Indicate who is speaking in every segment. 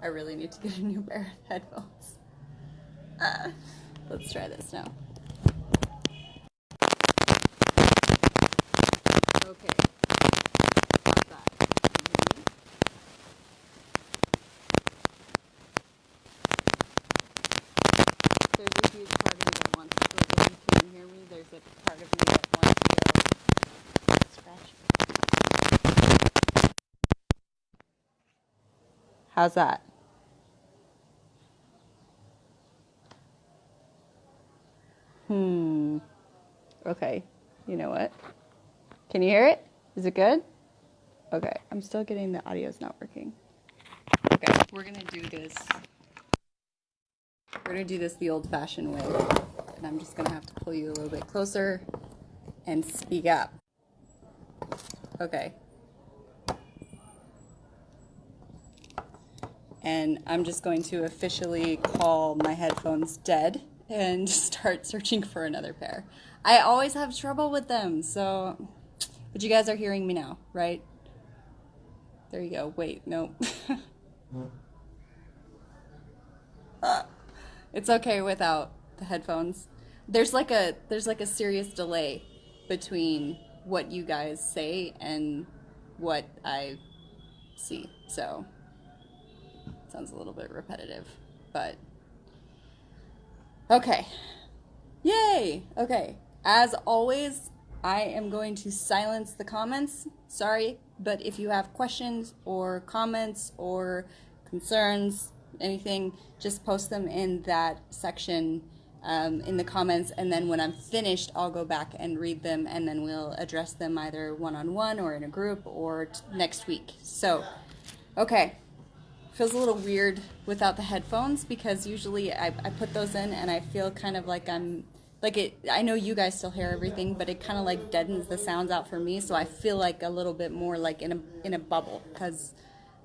Speaker 1: I really need to get a new pair of headphones. Let's try this now. Okay. How's that? There's a huge part of me that wants to, like, if you can hear me, there's a part of me that wants to scratch. How's that? Okay. You know what? Can you hear it? Is it good? Okay. I'm still getting the audio's not working. Okay. We're going to do this. We're going to do this the old-fashioned way. And I'm just going to have to pull you a little bit closer and speak up. Okay. And I'm just going to officially call my headphones dead and start searching for another pair. I always have trouble with them, so... But you guys are hearing me now, right? There you go. Wait, no. It's okay without the headphones. There's like a serious delay between what you guys say and what I see. So it sounds a little bit repetitive, but okay. Yay! Okay. As always, I am going to silence the comments. Sorry, but if you have questions or comments or concerns, anything, just post them in that section in the comments, and then when I'm finished, I'll go back and read them, and then we'll address them either one-on-one or in a group or next week. So, okay. Feels a little weird without the headphones because usually I put those in and I feel kind of like I'm like it. I know you guys still hear everything, but it kind of like deadens the sounds out for me, so I feel like a little bit more like in a bubble because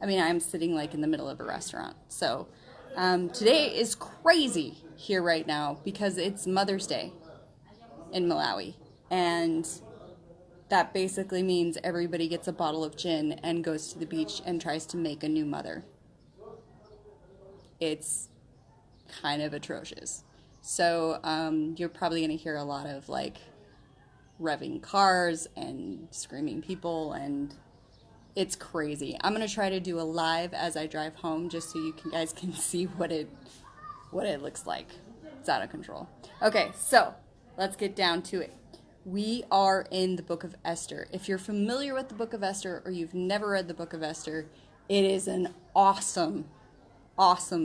Speaker 1: I mean I'm sitting like in the middle of a restaurant. So today is crazy here right now because it's Mother's Day in Malawi, and that basically means everybody gets a bottle of gin and goes to the beach and tries to make a new mother. It's kind of atrocious. So you're probably going to hear a lot of like revving cars and screaming people, and it's crazy. I'm going to try to do a live as I drive home just so you guys can see what it looks like. It's out of control. Okay, so let's get down to it. We are in the Book of Esther. If you're familiar with the Book of Esther or you've never read the Book of Esther, it is an awesome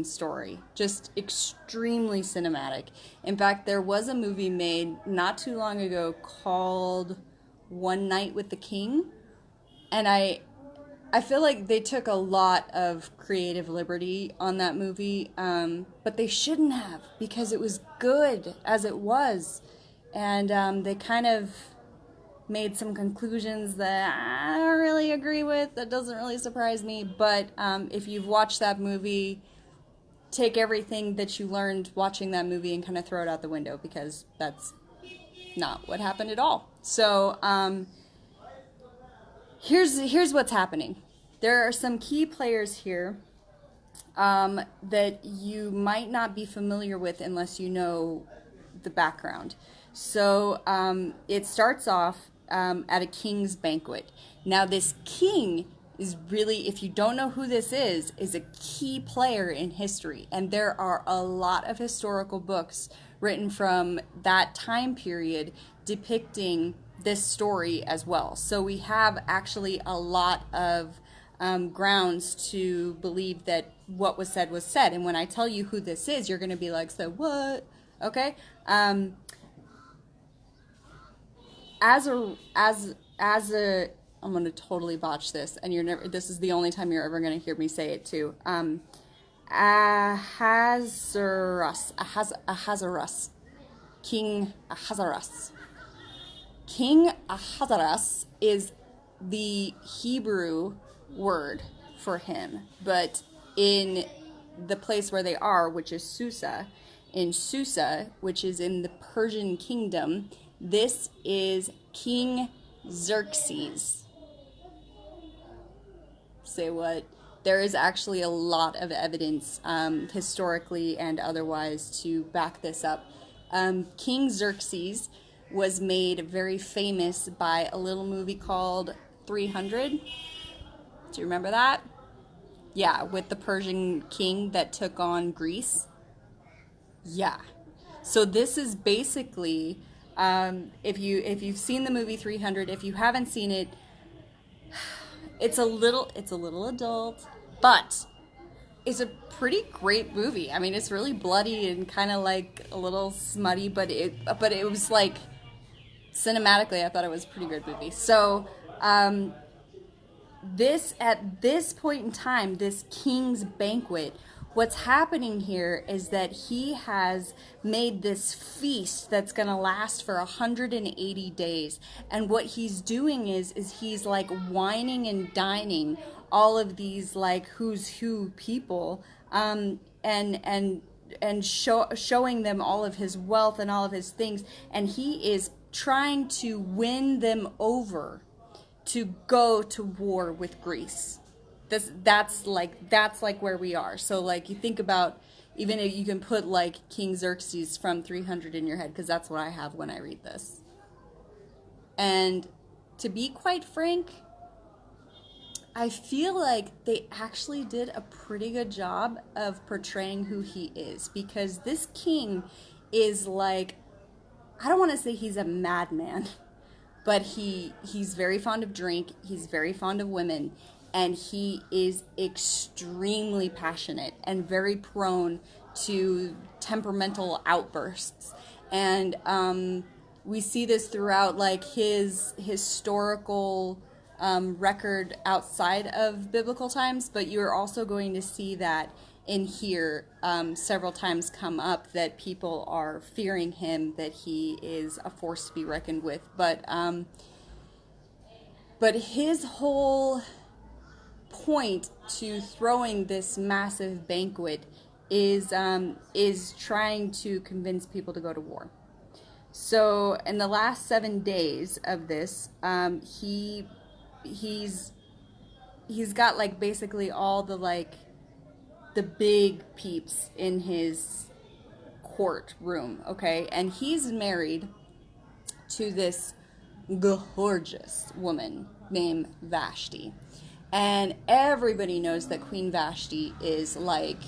Speaker 1: story. Just extremely cinematic. In fact, there was a movie made not too long ago called One Night with the King. And I feel like they took a lot of creative liberty on that movie, but they shouldn't have because it was good as it was. And they kind of made some conclusions that I don't really agree with. That doesn't really surprise me. But if you've watched that movie, take everything that you learned watching that movie and kind of throw it out the window because that's not what happened at all. So here's what's happening. There are some key players here that you might not be familiar with unless you know the background. So it starts off at a king's banquet. Now this king is really, if you don't know who this is a key player in history. And there are a lot of historical books written from that time period depicting this story as well. So we have actually a lot of grounds to believe that what was said was said. And when I tell you who this is, you're going to be like, so what? Okay? As a I'm going to totally botch this, and this is the only time you're ever going to hear me say it too. Ahasuerus. King Ahasuerus. King Ahasuerus is the Hebrew word for him, but in the place where they are, which is Susa, which is in the Persian kingdom, this is King Xerxes. Say what? There is actually a lot of evidence, historically and otherwise, to back this up. King Xerxes was made very famous by a little movie called 300. Do you remember that? Yeah, with the Persian king that took on Greece. Yeah. So this is basically, if you've seen the movie 300, if you haven't seen it, it's a little adult, but it's a pretty great movie. I mean, it's really bloody and kind of like a little smutty, but it was like cinematically, I thought it was a pretty good movie. So, at this point in time, this king's banquet, what's happening here is that he has made this feast that's going to last for 180 days. And what he's doing is he's like wining and dining all of these like who's who people, and showing them all of his wealth and all of his things, and he is trying to win them over to go to war with Greece. That's like where we are. So like you think about, even if you can put like King Xerxes from 300 in your head, because that's what I have when I read this. And to be quite frank, I feel like they actually did a pretty good job of portraying who he is, because this king is like, I don't want to say he's a madman, but he's very fond of drink, he's very fond of women, and he is extremely passionate and very prone to temperamental outbursts. And we see this throughout like his historical record outside of biblical times, but you're also going to see that in here several times come up, that people are fearing him, that he is a force to be reckoned with. But his whole point to throwing this massive banquet is trying to convince people to go to war. So in the last 7 days of this, he's got like basically all the like the big peeps in his courtroom, okay? And he's married to this gorgeous woman named Vashti. And everybody knows that Queen Vashti is like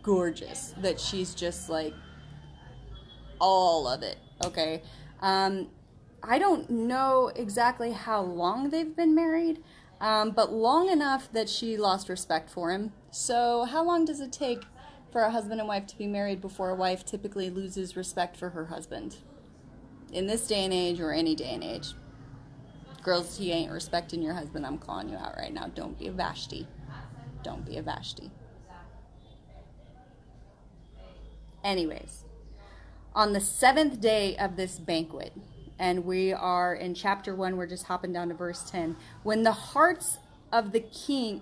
Speaker 1: gorgeous, that she's just like all of it, okay? I don't know exactly how long they've been married, but long enough that she lost respect for him. So how long does it take for a husband and wife to be married before a wife typically loses respect for her husband? In this day and age, or any day and age. Girls, if you ain't respecting your husband, I'm calling you out right now. Don't be a Vashti. Don't be a Vashti. Anyways, on the 7th day of this banquet, and we are in chapter 1, we're just hopping down to verse 10. When the heart of the king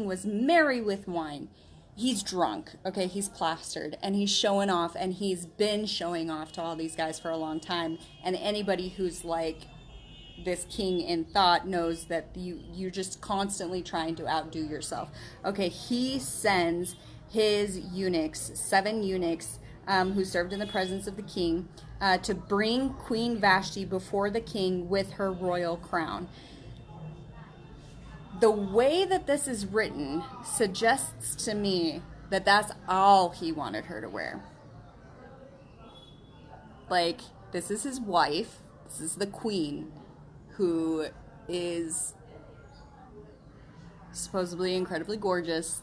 Speaker 1: was merry with wine, he's drunk, okay, he's plastered, and he's showing off, and he's been showing off to all these guys for a long time. And anybody who's like this king in thought knows that you're just constantly trying to outdo yourself. Okay, he sends his eunuchs, 7 eunuchs, who served in the presence of the king, to bring Queen Vashti before the king with her royal crown. The way that this is written suggests to me that that's all he wanted her to wear. Like, this is his wife, this is the queen, who is supposedly incredibly gorgeous,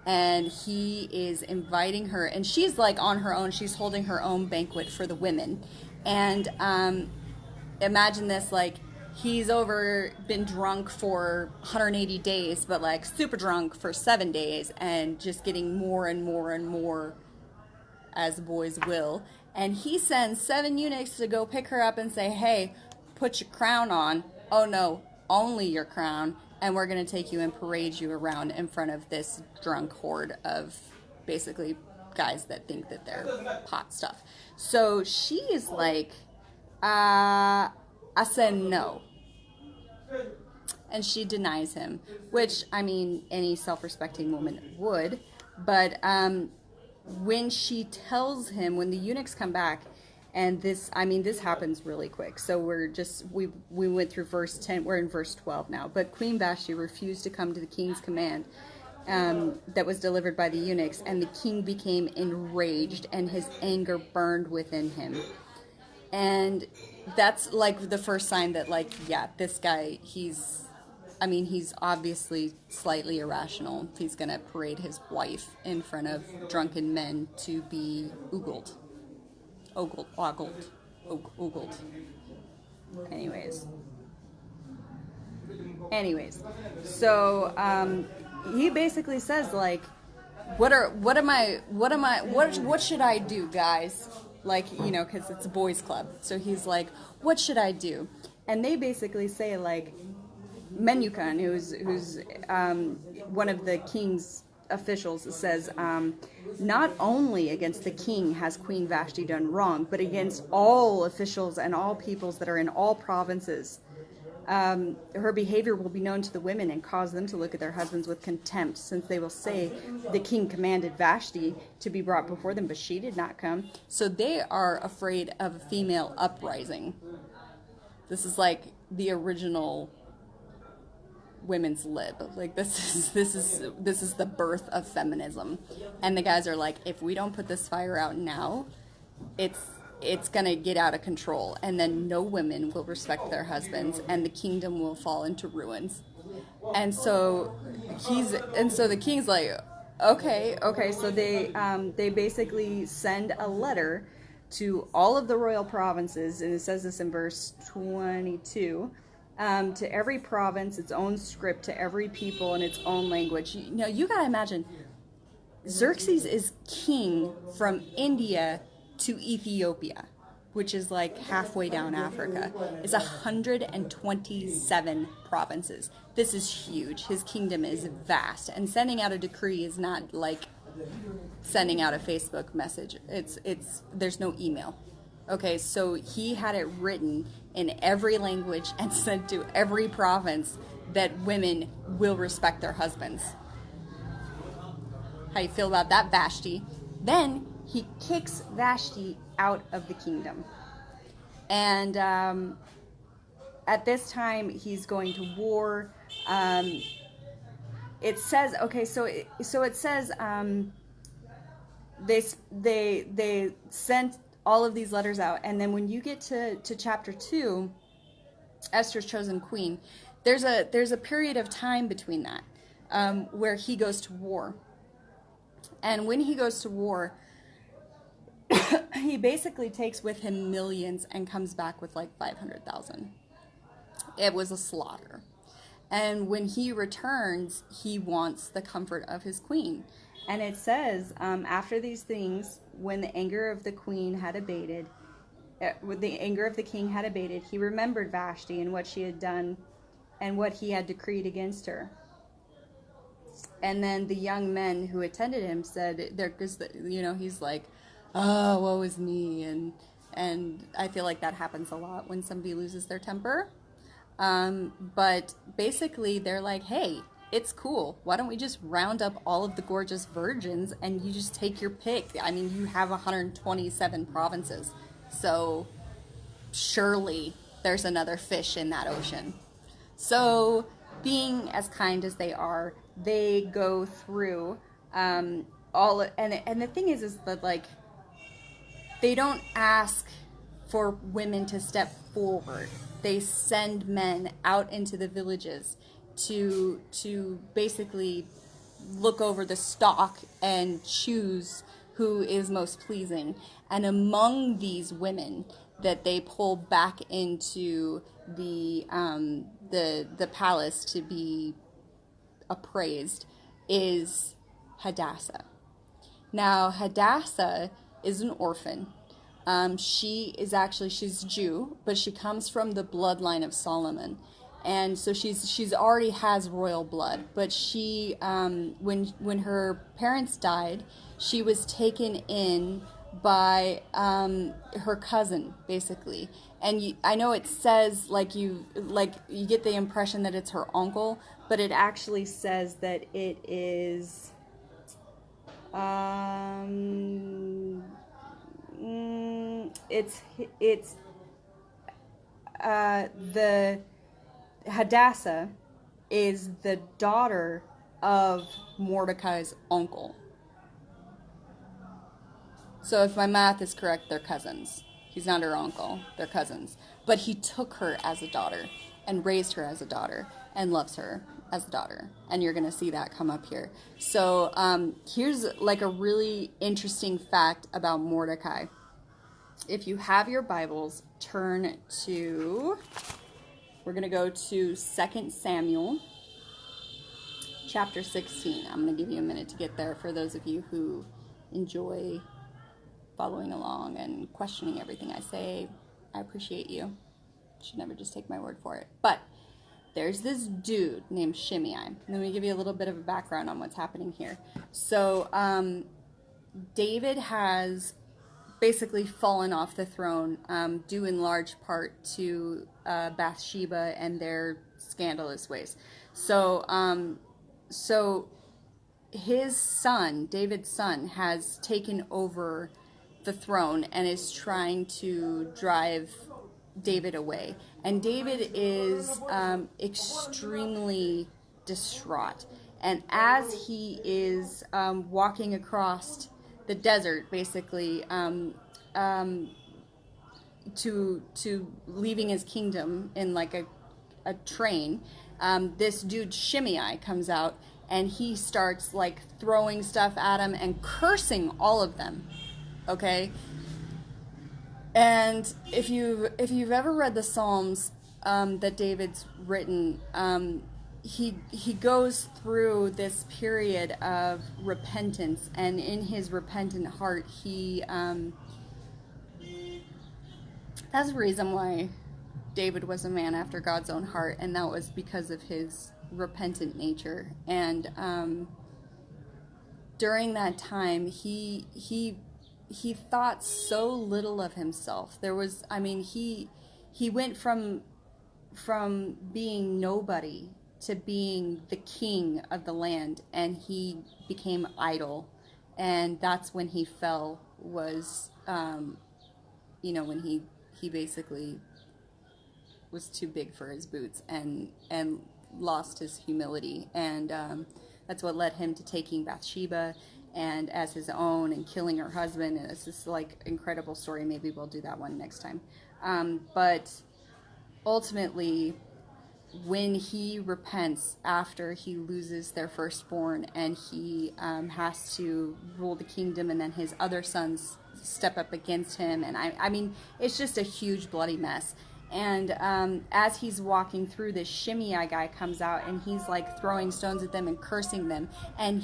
Speaker 1: and he is inviting her, and she's like on her own, she's holding her own banquet for the women. And imagine this, like, he's been drunk for 180 days, but like super drunk for 7 days, and just getting more and more and more, as boys will. And he sends 7 eunuchs to go pick her up and say, hey, put your crown on. Oh no, only your crown. And we're going to take you and parade you around in front of this drunk horde of basically guys that think that they're hot stuff. So she is like, I said no. And she denies him, which, I mean, any self-respecting woman would. But when she tells him, when the eunuchs come back, and this, I mean, this happens really quick. So we went through verse 10, we're in verse 12 now. But Queen Vashti refused to come to the king's command that was delivered by the eunuchs, and the king became enraged, and his anger burned within him. And that's like the first sign that, like, yeah, this guy, he's obviously slightly irrational. He's going to parade his wife in front of drunken men to be ogled. Anyways. So, he basically says, like, what should I do, guys? Like, you know, because it's a boys' club. So he's like, what should I do? And they basically say, like, Menucan, who's one of the king's officials, says, not only against the king has Queen Vashti done wrong, but against all officials and all peoples that are in all provinces. Her behavior will be known to the women and cause them to look at their husbands with contempt, since they will say, the king commanded Vashti to be brought before them, but she did not come. So they are afraid of a female uprising. This is like the original women's lib. Like, this is the birth of feminism. And the guys are like, if we don't put this fire out now, it's gonna get out of control, and then no women will respect their husbands, and the kingdom will fall into ruins. And so the king's like, okay. So they basically send a letter to all of the royal provinces, and it says this in verse 22. To every province, its own script, to every people in its own language. You gotta imagine, Xerxes is king from India to Ethiopia, which is like halfway down Africa. It's 127 provinces. This is huge. His kingdom is vast, and sending out a decree is not like sending out a Facebook message. There's no email. Okay, so he had it written in every language and sent to every province that women will respect their husbands. How you feel about that, Vashti? Then he kicks Vashti out of the kingdom. And at this time, he's going to war. It says, okay, so it says they sent all of these letters out, and then when you get to chapter 2, Esther's chosen queen, there's a period of time between that where he goes to war. And when he goes to war, he basically takes with him millions and comes back with like 500,000. It was a slaughter. And when he returns, he wants the comfort of his queen. And it says, after these things, when the anger of the queen had abated, when the anger of the king had abated, he remembered Vashti and what she had done and what he had decreed against her. And then the young men who attended him said, he's like, oh, woe is me. And I feel like that happens a lot when somebody loses their temper. But basically they're like, hey, it's cool. Why don't we just round up all of the gorgeous virgins and you just take your pick? I mean, you have 127 provinces. So surely there's another fish in that ocean. So being as kind as they are, they go through and the thing is that, like, they don't ask for women to step forward. They send men out into the villages to basically look over the stock and choose who is most pleasing. And among these women that they pull back into the palace to be appraised is Hadassah. Now, Hadassah is an orphan. She's Jew, but she comes from the bloodline of Solomon. And so she's already has royal blood, but she, when her parents died, she was taken in by her cousin, basically. And I know it says you get the impression that it's her uncle, but it actually says that it is it's the Hadassah is the daughter of Mordecai's uncle. So if my math is correct, they're cousins. He's not her uncle, they're cousins. But he took her as a daughter and raised her as a daughter and loves her as a daughter. And you're going to see that come up here. So here's like a really interesting fact about Mordecai. If you have your Bibles, turn to, we're going to go to 2 Samuel chapter 16. I'm going to give you a minute to get there for those of you who enjoy following along and questioning everything I say. I appreciate you. Should never just take my word for it. But there's this dude named Shimei. Let me give you a little bit of a background on what's happening here. So David has basically fallen off the throne, due in large part to Bathsheba and their scandalous ways. So his son, David's son, has taken over the throne and is trying to drive David away. And David is extremely distraught. And as he is walking across the desert, basically, to leaving his kingdom in like a train, this dude Shimei comes out and he starts like throwing stuff at him and cursing all of them. Okay, and if you've ever read the Psalms that David's written, he goes through this period of repentance, and in his repentant heart, that's the reason why David was a man after God's own heart, and that was because of his repentant nature. And during that time, he thought so little of himself. He went from being nobody to being the king of the land, and he became idle. And that's when he fell, was, when he basically was too big for his boots and lost his humility. And that's what led him to taking Bathsheba and as his own and killing her husband. And it's this like incredible story. Maybe we'll do that one next time. But ultimately, when he repents after he loses their firstborn and he has to rule the kingdom, and then his other sons step up against him, and I mean it's just a huge bloody mess. And as he's walking through, this Shimei guy comes out and he's like throwing stones at them and cursing them. And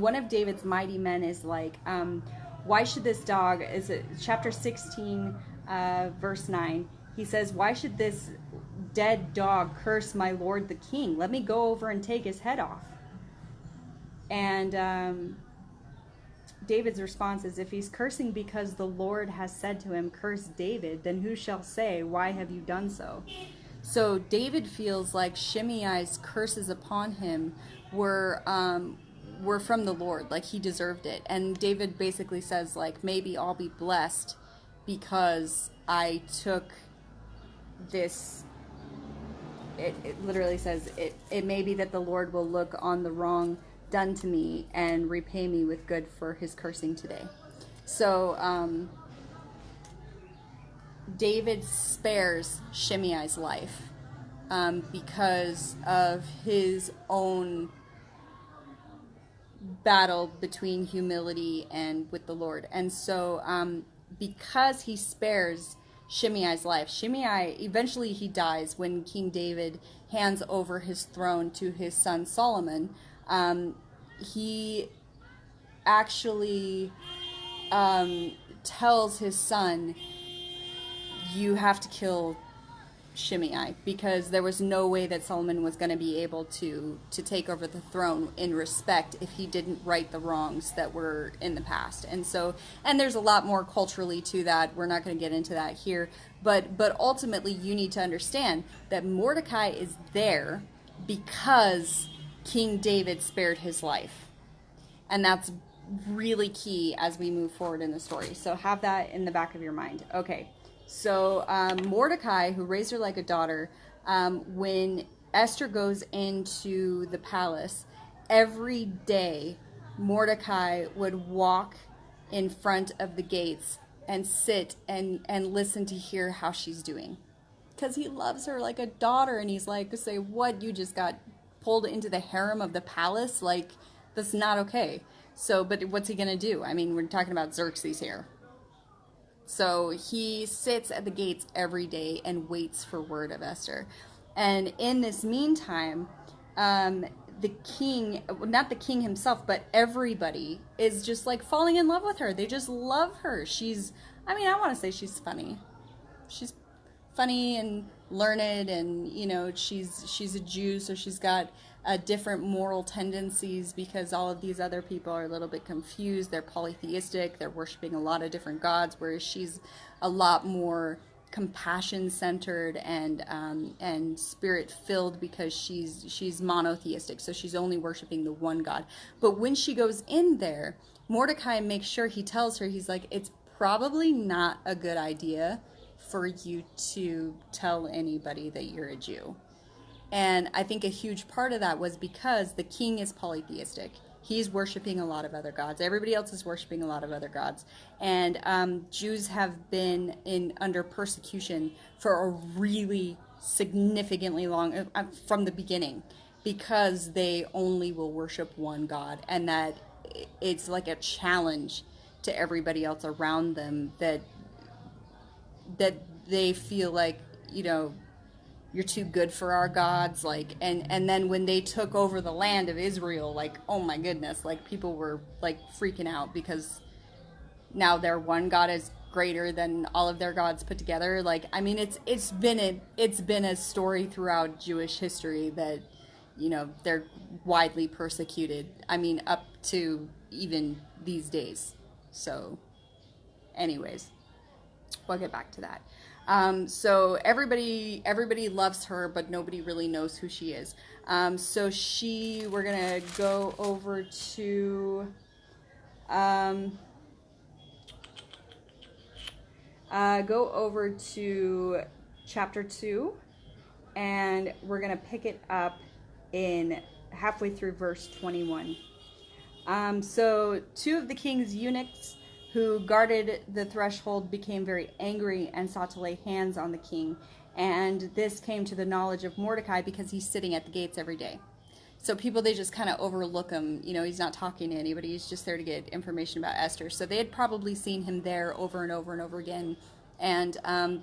Speaker 1: one of David's mighty men is like, why should this dog, is it chapter 16, verse 9, he says, why should this dead dog curse my lord the king? Let me go over and take his head off. And David's response is, if he's cursing because the Lord has said to him, curse David, then who shall say, why have you done so? So David feels like Shimei's curses upon him were from the Lord, like he deserved it. And David basically says, like, maybe I'll be blessed because I took this. It literally says, it may be that the Lord will look on the wrong done to me and repay me with good for his cursing today. So David spares Shimei's life because of his own battle between humility and with the Lord. And so because he spares Shimei's life, Shimei eventually he dies when King David hands over his throne to his son Solomon. He actually tells his son, you have to kill Shimei, because there was no way that Solomon was going to be able to take over the throne in respect if he didn't right the wrongs that were in the past. And so, and there's a lot more culturally to that. We're not going to get into that here, but ultimately you need to understand that Mordecai is there because King David spared his life. And that's really key as we move forward in the story. So have that in the back of your mind. Okay. So Mordecai, who raised her like a daughter, when Esther goes into the palace, every day Mordecai would walk in front of the gates and sit and listen to hear how she's doing. Because he loves her like a daughter, and he's like, say, what, you just got pulled into the harem of the palace? Like, that's not okay. So, but what's he going to do? I mean, we're talking about Xerxes here. So he sits at the gates every day and waits for word of Esther. And in this meantime, the king, not the king himself, but everybody is just like falling in love with her. They just love her. She's, I mean, I want to say she's funny. She's funny and learned, and you know, she's a Jew, so she's got different moral tendencies, because all of these other people are a little bit confused. They're polytheistic, they're worshiping a lot of different gods, whereas she's a lot more compassion centered and spirit filled, because she's monotheistic, so she's only worshiping the one God. But when she goes in there, Mordecai makes sure, he tells her, he's like, it's probably not a good idea for you to tell anybody that you're a Jew. And I think a huge part of that was because the king is polytheistic. He's worshiping a lot of other gods. Everybody else is worshiping a lot of other gods. And Jews have been under persecution for a really significantly long, from the beginning, because they only will worship one God. And that it's like a challenge to everybody else around them, that they feel like, you know, you're too good for our gods, like, and then when they took over the land of Israel, like, oh my goodness, like, people were like freaking out, because now their one God is greater than all of their gods put together. Like, I mean, it's been a story throughout Jewish history that, you know, they're widely persecuted. I mean, up to even these days. So anyways, we'll get back to that. So everybody loves her, but nobody really knows who she is. So we're gonna go over to, chapter 2, and we're gonna pick it up in halfway through verse 21. So two of the king's eunuchs who guarded the threshold became very angry and sought to lay hands on the king. And this came to the knowledge of Mordecai because he's sitting at the gates every day. So people, they just kind of overlook him. You know, he's not talking to anybody. He's just there to get information about Esther. So they had probably seen him there over and over and over again. And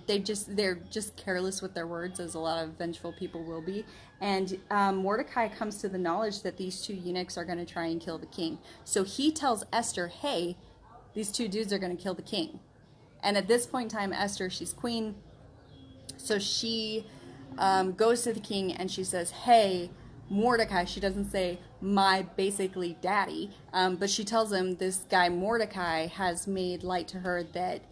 Speaker 1: they're just careless with their words, as a lot of vengeful people will be. And Mordecai comes to the knowledge that these two eunuchs are going to try and kill the king. So he tells Esther, hey, these two dudes are going to kill the king. And at this point in time, Esther, she's queen. So she goes to the king and she says, hey, Mordecai, she doesn't say my basically daddy, but she tells him this guy Mordecai has made light to her that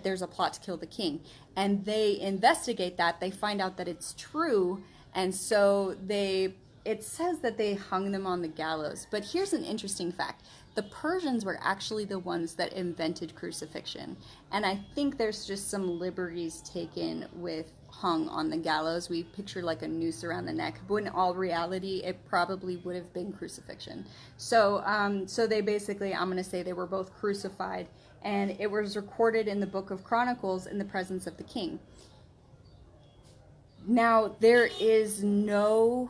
Speaker 1: there's a plot to kill the king. And they investigate that. They find out that it's true. And so it says that they hung them on the gallows. But here's an interesting fact. The Persians were actually the ones that invented crucifixion. And I think there's just some liberties taken with hung on the gallows. We picture like a noose around the neck, but in all reality, it probably would have been crucifixion. So they basically, I'm going to say they were both crucified, and it was recorded in the book of Chronicles in the presence of the king. Now, there is no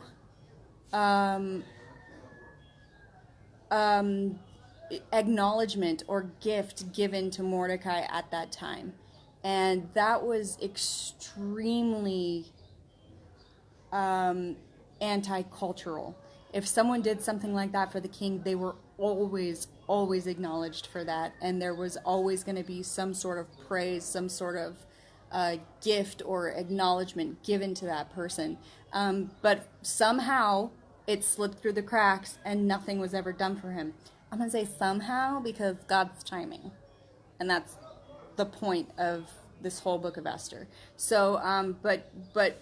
Speaker 1: acknowledgement or gift given to Mordecai at that time. And that was extremely anti-cultural. If someone did something like that for the king, they were always acknowledged for that. And there was always going to be some sort of praise, some sort of gift or acknowledgement given to that person. But somehow it slipped through the cracks and nothing was ever done for him. I'm going to say somehow because God's timing. And that's the point of this whole book of Esther. So, but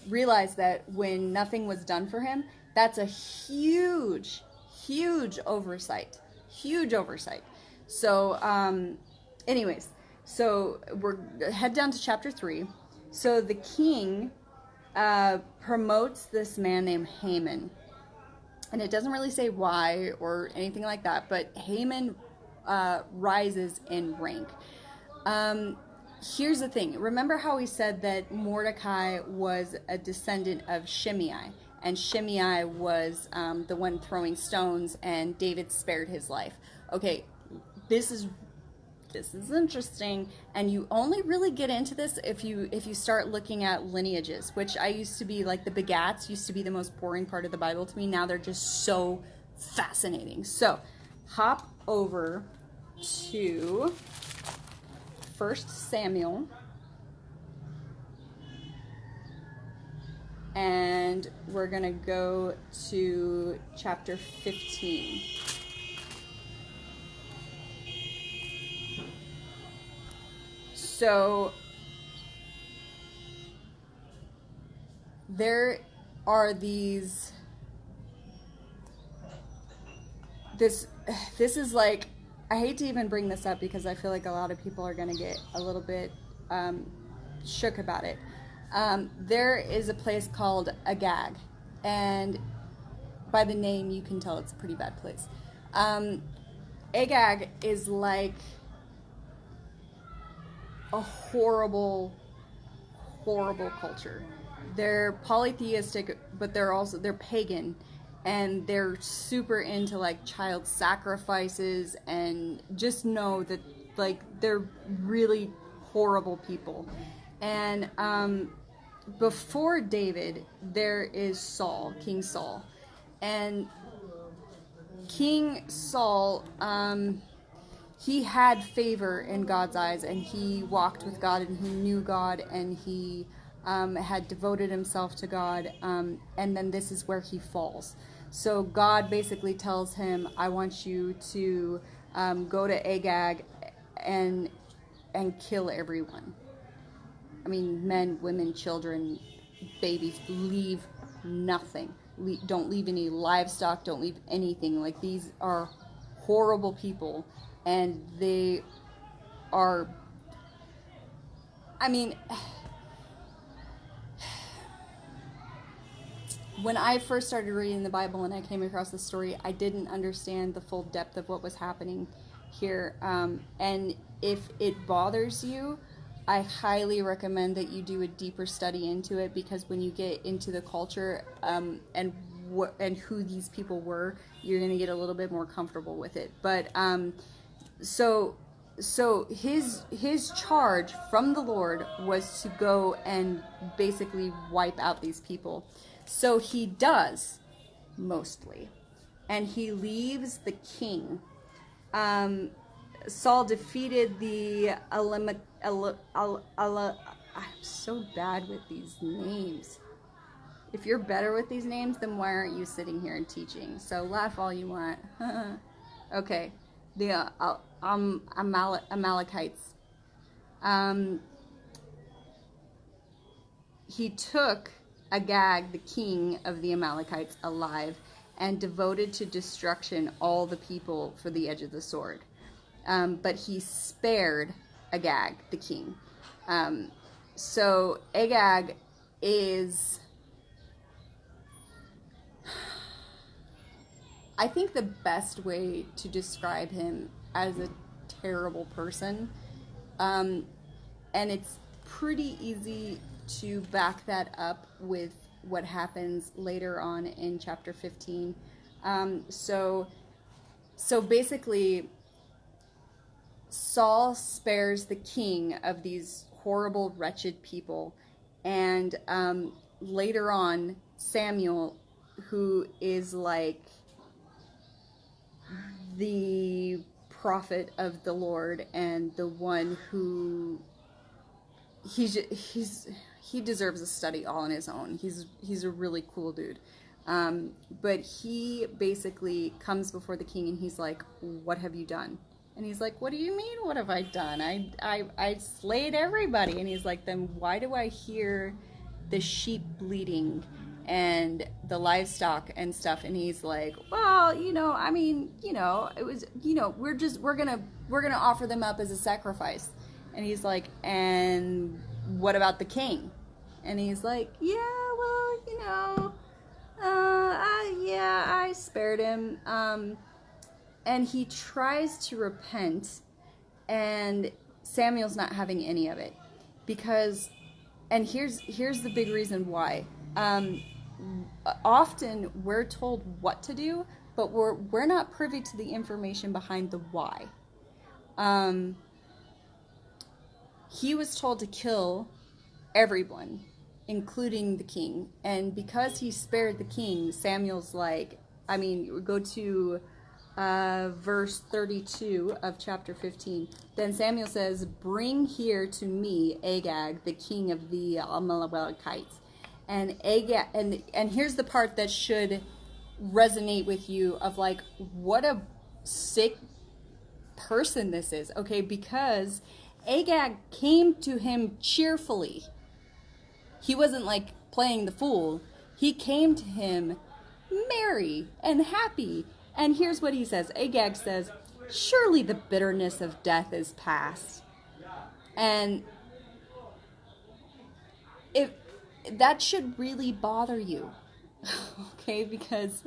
Speaker 1: realize that when nothing was done for him, that's a huge oversight. Huge oversight. So, anyways, so we're head down to chapter 3. So the king promotes this man named Haman. And it doesn't really say why or anything like that, but Haman rises in rank. Here's the thing. Remember how we said that Mordecai was a descendant of Shimei, and Shimei was the one throwing stones, and David spared his life. Okay, this is interesting, and you only really get into this if you start looking at lineages, which I used to be like the begats used to be the most boring part of the Bible to me. Now they're just so fascinating. So hop over to 1 Samuel, and we're going to go to chapter 15. So there are these, this is like, I hate to even bring this up because I feel like a lot of people are going to get a little bit shook about it. There is a place called Agag, and by the name you can tell it's a pretty bad place. Agag is like a horrible culture. They're polytheistic, but they're pagan. And they're super into like child sacrifices, and just know that like they're really horrible people. And before David, there is Saul, King Saul. And King Saul, he had favor in God's eyes, and he walked with God, and he knew God, and he had devoted himself to God, and then this is where he falls. So God basically tells him, I want you to go to Agag and kill everyone. I mean, men, women, children, babies, leave nothing. Don't leave any livestock, don't leave anything. Like, these are horrible people, and they are, I mean, when I first started reading the Bible and I came across this story, I didn't understand the full depth of what was happening here. And if it bothers you, I highly recommend that you do a deeper study into it, because when you get into the culture and who these people were, you're going to get a little bit more comfortable with it. But so his charge from the Lord was to go and basically wipe out these people. So he does, mostly. And he leaves the king. Saul defeated the I'm so bad with these names. If you're better with these names, then why aren't you sitting here and teaching? So laugh all you want. Okay. The Amalekites. He took Agag, the king of the Amalekites, alive, and devoted to destruction all the people for the edge of the sword. But he spared Agag, the king. So Agag is, I think, the best way to describe him as a terrible person. And it's pretty easy to back that up with what happens later on in chapter 15. So basically, Saul spares the king of these horrible, wretched people, and later on, Samuel, who is like the prophet of the Lord and the one who he deserves a study all on his own. He's a really cool dude. But he basically comes before the king and he's like, "What have you done?" And he's like, "What do you mean? What have I done? I slayed everybody." And he's like, "Then why do I hear the sheep bleating and the livestock and stuff?" And he's like, "Well, I mean, it was, we're gonna offer them up as a sacrifice." And he's like, "And what about the king?" And he's like, "Yeah, well, I spared him." And he tries to repent, and Samuel's not having any of it because, and here's the big reason why. Often we're told what to do, but we're not privy to the information behind the why. He was told to kill everyone, including the king. And because he spared the king, Samuel's like, go to verse 32 of chapter 15. Then Samuel says, "Bring here to me Agag, the king of the Amalekites." And Agag, and here's the part that should resonate with you of like, what a sick person this is, okay? Because Agag came to him cheerfully. He wasn't like playing the fool. He came to him merry and happy. And here's what he says. Agag says, "Surely the bitterness of death is past." And if that should really bother you, okay? Because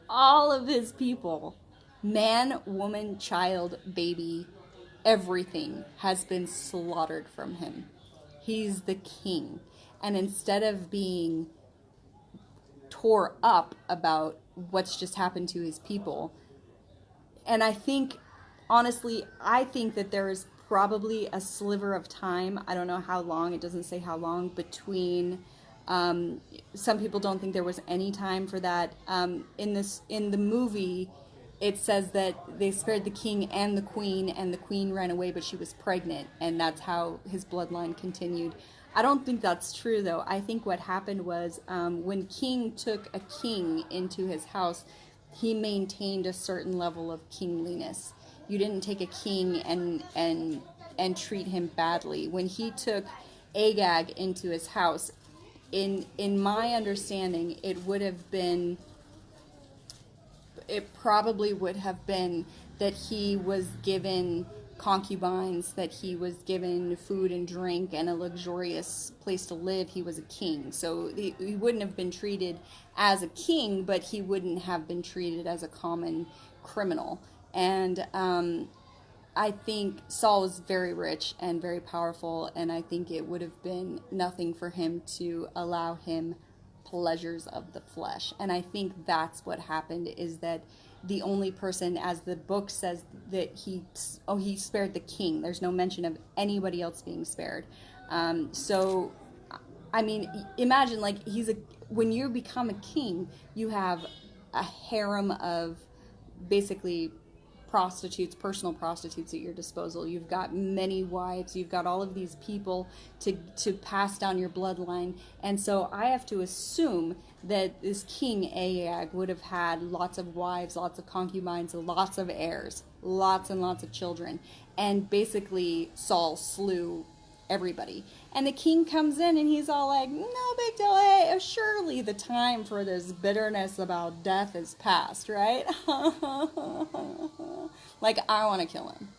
Speaker 1: all of his people, man, woman, child, baby, everything has been slaughtered from him. He's the king. And instead of being tore up about what's just happened to his people, and I think that there is probably a sliver of time, I don't know how long, it doesn't say how long, between, some people don't think there was any time for that. In the movie, it says that they spared the king and the queen ran away, but she was pregnant, and that's how his bloodline continued. I don't think that's true, though. I think what happened was, when king took a king into his house, he maintained a certain level of kingliness. You didn't take a king and treat him badly. When he took Agag into his house, in my understanding, it probably would have been that he was given concubines, that he was given food and drink and a luxurious place to live. He was a king. So he wouldn't have been treated as a king, but he wouldn't have been treated as a common criminal. And I think Saul was very rich and very powerful, and I think it would have been nothing for him to allow him pleasures of the flesh. And I think that's what happened, is that the only person, as the book says, that he spared the king. There's no mention of anybody else being spared. So, I mean, imagine, like, when you become a king, you have a harem of basically personal prostitutes at your disposal. You've got many wives. You've got all of these people to pass down your bloodline. And so I have to assume that this King Agag would have had lots of wives, lots of concubines, lots of heirs, lots and lots of children. And basically Saul slew everybody. And the king comes in and he's all like, "No big deal. Hey, surely the time for this bitterness about death is past, right?" Like, I want to kill him.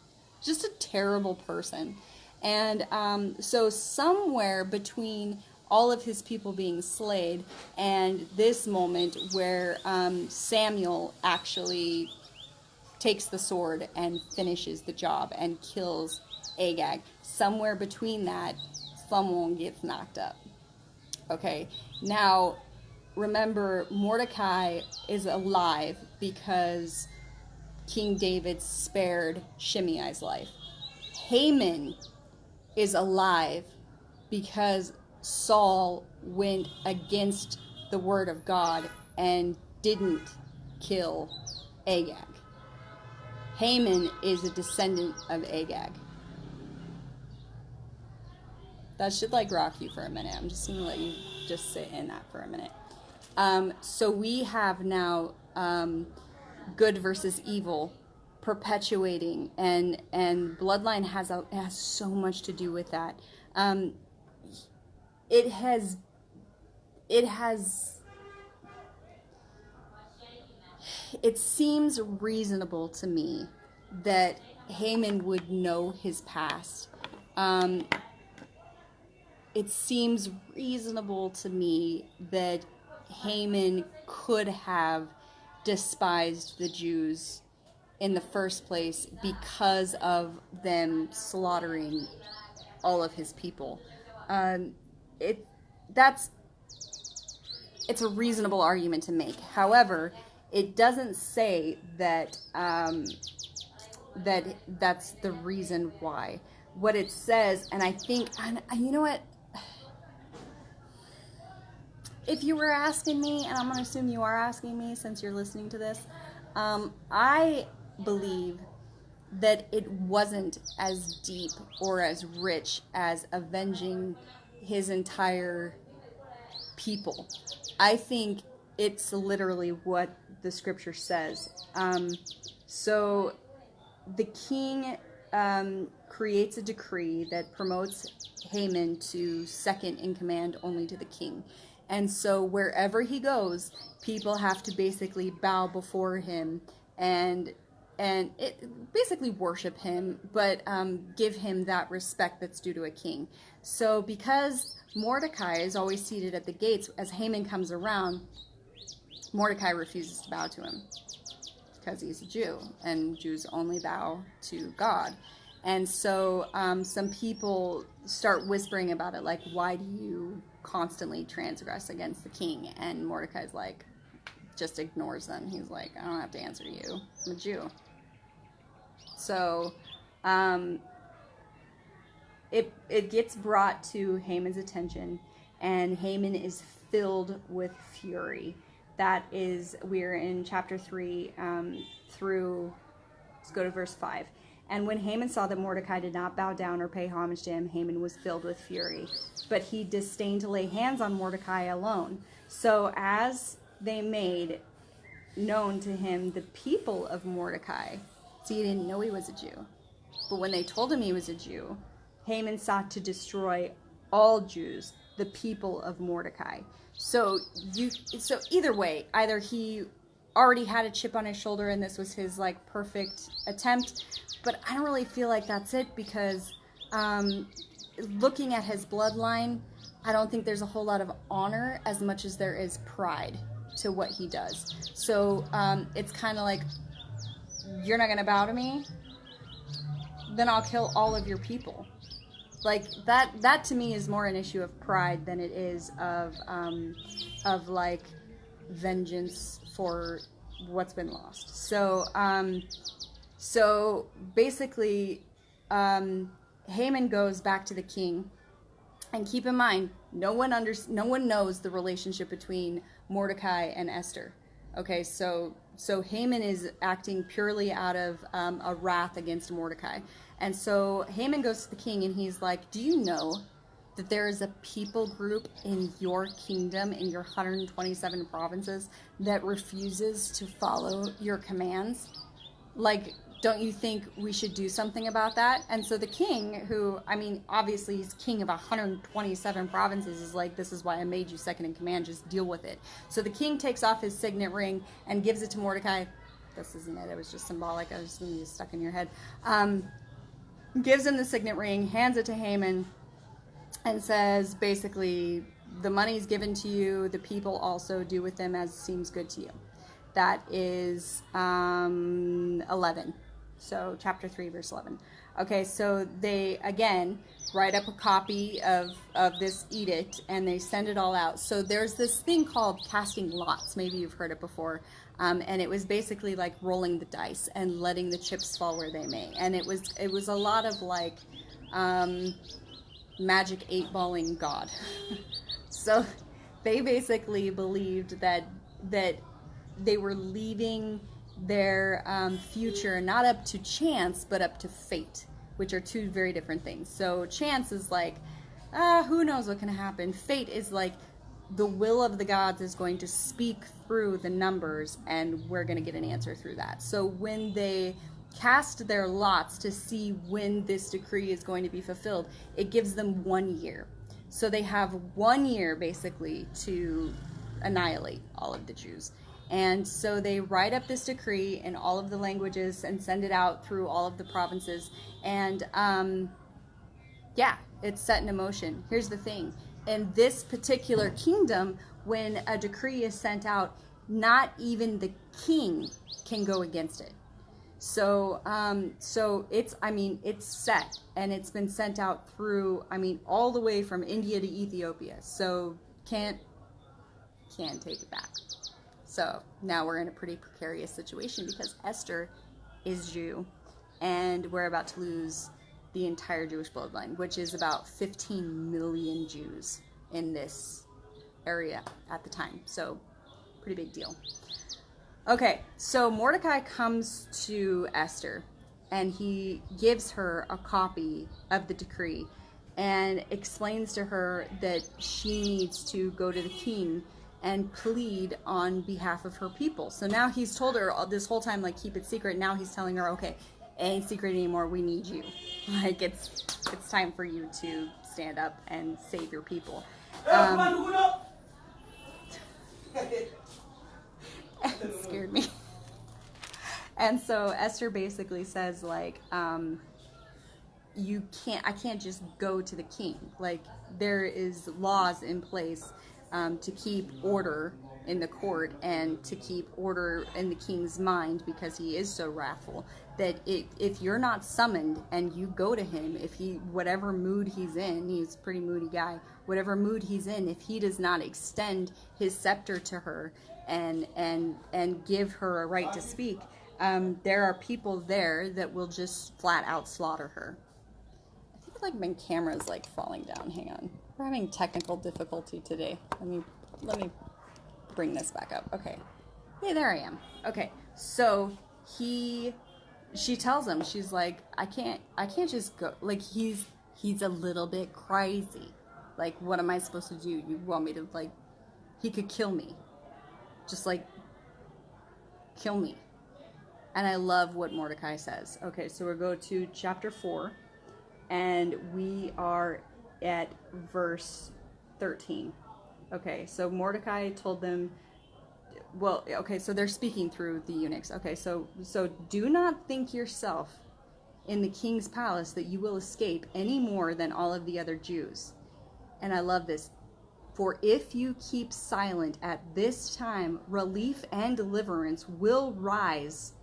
Speaker 1: Just a terrible person. And so somewhere between all of his people being slayed and this moment where Samuel actually takes the sword and finishes the job and kills Agag, somewhere between that, someone gets knocked up. Okay, now remember, Mordecai is alive because King David spared Shimei's life. Haman is alive because Saul went against the word of God and didn't kill Agag. Haman is a descendant of Agag. That should like rock you for a minute. I'm just gonna let you just sit in that for a minute. So we have now good versus evil perpetuating, and bloodline has so much to do with that. It has it seems reasonable to me that Haman would know his past. It seems reasonable to me that Haman could have despised the Jews in the first place because of them slaughtering all of his people. It's a reasonable argument to make. However, it doesn't say that that's the reason why. What it says, and I think, and you know what? If you were asking me, and I'm going to assume you are asking me since you're listening to this, I believe that it wasn't as deep or as rich as avenging his entire people. I think it's literally what the scripture says. So the king creates a decree that promotes Haman to second in command only to the king. And so wherever he goes, people have to basically bow before him and basically worship him, but give him that respect that's due to a king. So because Mordecai is always seated at the gates, as Haman comes around, Mordecai refuses to bow to him because he's a Jew, and Jews only bow to God. And so some people start whispering about it, like, why do you constantly transgress against the king? And Mordecai's like, just ignores them. He's like, I don't have to answer to you. I'm a Jew. So it gets brought to Haman's attention, and Haman is filled with fury. That is, we're in chapter 3 through, let's go to verse 5. And when Haman saw that Mordecai did not bow down or pay homage to him, Haman was filled with fury. But he disdained to lay hands on Mordecai alone. So as they made known to him the people of Mordecai, see, he didn't know he was a Jew. But when they told him he was a Jew, Haman sought to destroy all Jews, the people of Mordecai. So either way, either he already had a chip on his shoulder and this was his like perfect attempt, but I don't really feel like that's it, because looking at his bloodline, I don't think there's a whole lot of honor as much as there is pride to what he does. So it's kind of like, you're not going to bow to me? Then I'll kill all of your people. Like, that to me is more an issue of pride than it is of like vengeance for what's been lost. So basically, Haman goes back to the king, and keep in mind, no one knows the relationship between Mordecai and Esther. Okay, so Haman is acting purely out of a wrath against Mordecai. And so Haman goes to the king and he's like, do you know that there is a people group in your kingdom, in your 127 provinces, that refuses to follow your commands? Like, don't you think we should do something about that? And so the king, who, I mean, obviously he's king of 127 provinces, is like, this is why I made you second in command, just deal with it. So the king takes off his signet ring and gives it to Mordecai. This isn't it, it was just symbolic, I was just going to be stuck in your head. Gives him the signet ring, hands it to Haman, and says, basically, the money's given to you, the people also do with them as seems good to you. That is 11. So chapter 3, verse 11. Okay, so they, again, write up a copy of this edict, and they send it all out. So there's this thing called casting lots. Maybe you've heard it before. And it was basically like rolling the dice and letting the chips fall where they may. And it was a lot of like magic 8-balling God. So they basically believed that they were leaving their future not up to chance, but up to fate, which are two very different things. So chance is like, who knows what can happen. Fate is like the will of the gods is going to speak through the numbers, and we're going to get an answer through that. So when they cast their lots to see when this decree is going to be fulfilled, it gives them 1 year. So they have 1 year basically to annihilate all of the Jews. And so they write up this decree in all of the languages and send it out through all of the provinces. And yeah, it's set in motion. Here's the thing. In this particular kingdom, when a decree is sent out, not even the king can go against it. So, it's set, and it's been sent out through, all the way from India to Ethiopia. So can't take it back. So now we're in a pretty precarious situation because Esther is Jew, and we're about to lose the entire Jewish bloodline, which is about 15 million Jews in this area at the time. So pretty big deal. Okay, so Mordecai comes to Esther, and he gives her a copy of the decree and explains to her that she needs to go to the king and plead on behalf of her people. So now he's told her this whole time, like, keep it secret. Now he's telling her, okay, it ain't secret anymore. We need you. Like, it's time for you to stand up and save your people. It scared me. And so Esther basically says, like, I can't just go to the king. Like, there is laws in place to keep order in the court and to keep order in the king's mind, because he is so wrathful that if you're not summoned and you go to him, whatever mood he's in, he's a pretty moody guy, whatever mood he's in, if he does not extend his scepter to her and give her a right to speak, there are people there that will just flat out slaughter her. I think like my camera's like falling down. Hang on. We're having technical difficulty today. Let me bring this back up. Okay. Hey, there I am. Okay. So she tells him, she's like, I can't just go. Like, he's a little bit crazy. Like, what am I supposed to do? You want me to, like, he could kill me. Just like, kill me. And I love what Mordecai says. Okay, so we'll go to chapter 4, and we are at verse 13. Okay, so Mordecai told them, well, okay, so they're speaking through the eunuchs. Okay, so do not think yourself in the king's palace that you will escape any more than all of the other Jews. And I love this. For if you keep silent at this time, relief and deliverance will rise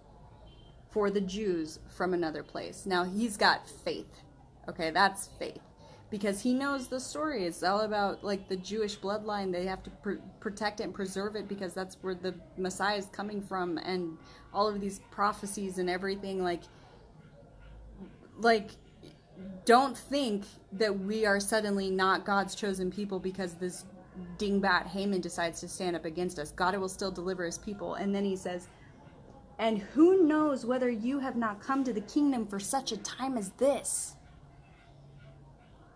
Speaker 1: for the Jews from another place. Now, he's got faith. Okay, that's faith. Because he knows the story. It's all about, like, the Jewish bloodline. They have to protect it and preserve it because that's where the Messiah is coming from. And all of these prophecies and everything, like, don't think that we are suddenly not God's chosen people because this dingbat Haman decides to stand up against us. God will still deliver his people. And then he says, and who knows whether you have not come to the kingdom for such a time as this?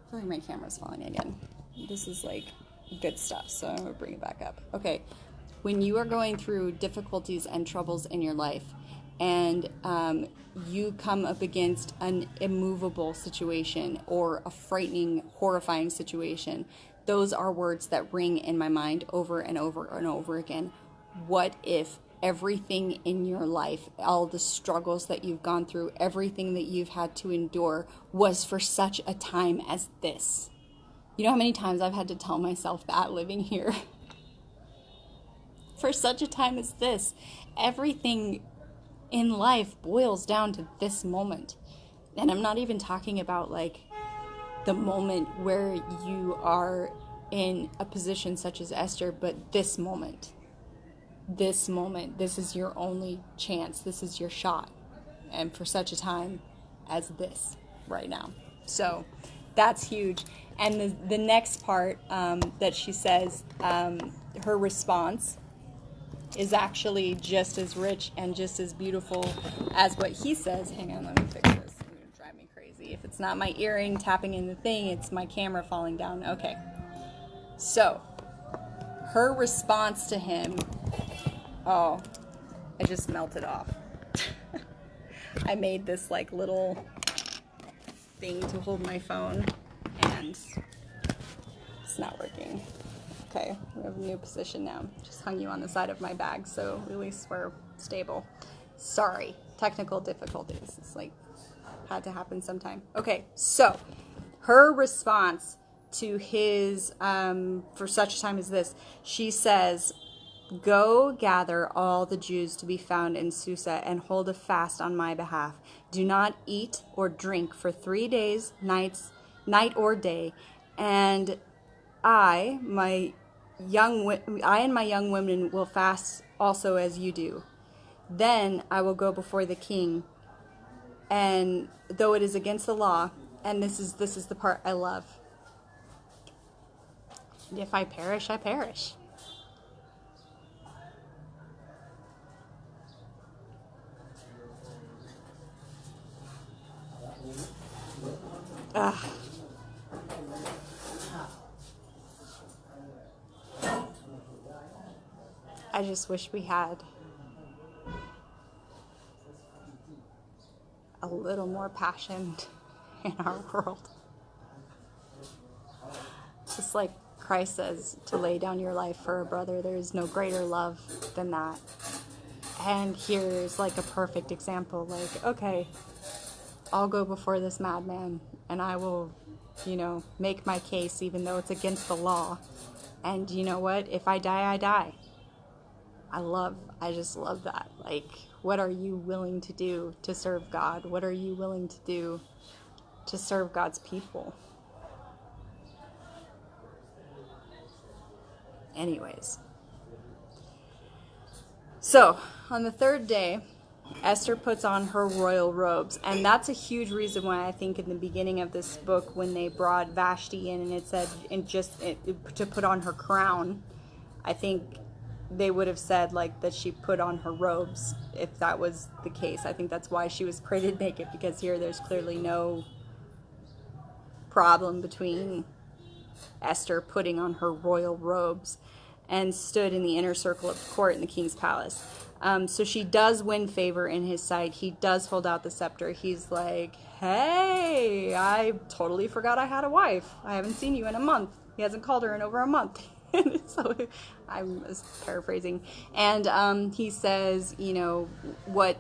Speaker 1: I feel like my camera's falling again. This is like good stuff, so I'm going to bring it back up. Okay, when you are going through difficulties and troubles in your life, and you come up against an immovable situation or a frightening, horrifying situation, those are words that ring in my mind over and over and over again. What if everything in your life, all the struggles that you've gone through, everything that you've had to endure was for such a time as this? You know how many times I've had to tell myself that living here? For such a time as this. Everything in life boils down to this moment. And I'm not even talking about like the moment where you are in a position such as Esther, but this moment. This moment, this is your only chance, this is your shot, and for such a time as this right now. So that's huge. And the next part that she says, her response is actually just as rich and just as beautiful as what he says. Hang on, let me fix this. It's going to drive me crazy if It's not my earring tapping in the thing, it's my camera falling down. Okay. So, her response to him, oh, I just melted off. I made this like little thing to hold my phone and it's not working. Okay, we have a new position now. Just hung you on the side of my bag, so at least we're stable. Sorry, technical difficulties. It's like, had to happen sometime. Okay, so her response to his, for such a time as this, she says, go gather all the Jews to be found in Susa and hold a fast on my behalf. Do not eat or drink for 3 days, night or day, and I and my young women will fast also as you do. Then I will go before the king, and though it is against the law, and this is the part I love. If I perish, I perish. Ugh. I just wish we had a little more passion in our world. Just like Christ says, to lay down your life for a brother, there is no greater love than that. And here's like a perfect example. Like, okay, I'll go before this madman and I will, make my case even though it's against the law. And you know what? If I die, I die. I just love that. Like, what are you willing to do to serve God? What are you willing to do to serve God's people? Anyways. So, on the third day, Esther puts on her royal robes, and that's a huge reason why I think in the beginning of this book, when they brought Vashti in and it said to put on her crown, I think they would have said like that she put on her robes if that was the case. I think that's why she was paraded naked, because here there's clearly no problem between Esther putting on her royal robes and stood in the inner circle of the court in the king's palace. So she does win favor in his sight. He does hold out the scepter. He's like, hey, I totally forgot I had a wife. I haven't seen you in a month. He hasn't called her in over a month. So I'm paraphrasing. And he says, what